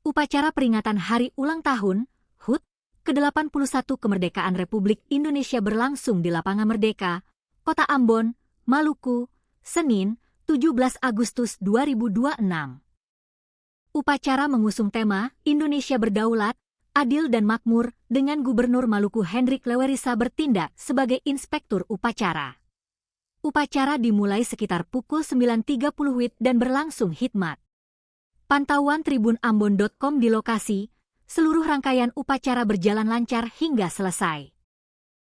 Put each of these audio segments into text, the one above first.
Upacara peringatan Hari Ulang Tahun HUT ke-81 Kemerdekaan Republik Indonesia berlangsung di Lapangan Merdeka, Kota Ambon, Maluku, Senin, 17 Agustus 2026. Upacara mengusung tema Indonesia Berdaulat, Adil dan Makmur dengan Gubernur Maluku Hendrik Lewerisa bertindak sebagai inspektur upacara. Upacara dimulai sekitar pukul 9.30 WIB dan berlangsung khidmat. Pantauan tribunambon.com di lokasi, seluruh rangkaian upacara berjalan lancar hingga selesai.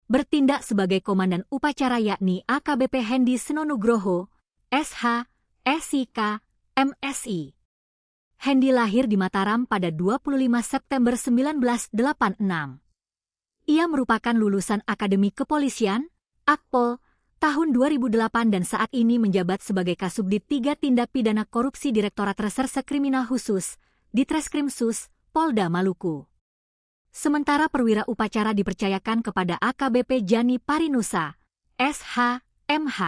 Bertindak sebagai komandan upacara yakni AKBP Hendy Senonugroho, SH, SIK, MSI. Hendy lahir di Mataram pada 25 September 1986. Ia merupakan lulusan Akademi Kepolisian, Akpol, tahun 2008 dan saat ini menjabat sebagai Kasubdit 3 Tindak Pidana Korupsi Direktorat Reserse Kriminal Khusus, Ditreskrimsus, Polda Maluku. Sementara perwira upacara dipercayakan kepada AKBP Jani Parinusa, SH, MH.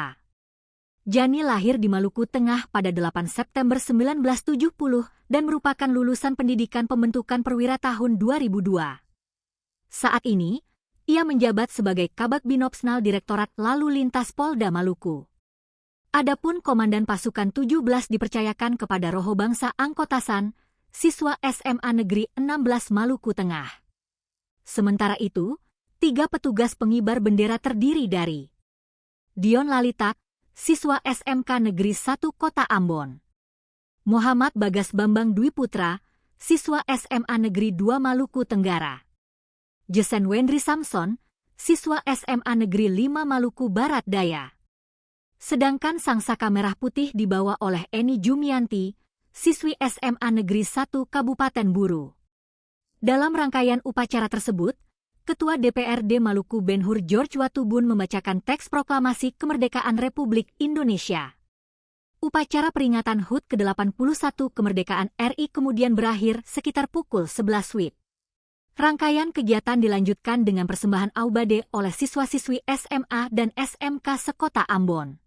Jani lahir di Maluku Tengah pada 8 September 1970 dan merupakan lulusan pendidikan pembentukan perwira tahun 2002. Saat ini, ia menjabat sebagai Kabag Binopsnal Direktorat Lalu Lintas Polda Maluku. Adapun Komandan Pasukan 17 dipercayakan kepada Roho Bangsa Angkotasan, siswa SMA Negeri 16 Maluku Tengah. Sementara itu, 3 petugas pengibar bendera terdiri dari Dion Lalita, siswa SMK Negeri 1 Kota Ambon. Muhammad Bagas Bambang Dwi Putra, siswa SMA Negeri 2 Maluku Tenggara. Jesen Wendri Samson, siswa SMA Negeri 5 Maluku Barat Daya. Sedangkan sang saka merah putih dibawa oleh Eni Jumianti, siswi SMA Negeri 1 Kabupaten Buru. Dalam rangkaian upacara tersebut, Ketua DPRD Maluku Ben-Hur George Watubun membacakan teks proklamasi kemerdekaan Republik Indonesia. Upacara peringatan HUT ke-81 kemerdekaan RI kemudian berakhir sekitar pukul 11 WIB. Rangkaian kegiatan dilanjutkan dengan persembahan aubade oleh siswa-siswi SMA dan SMK sekota Ambon.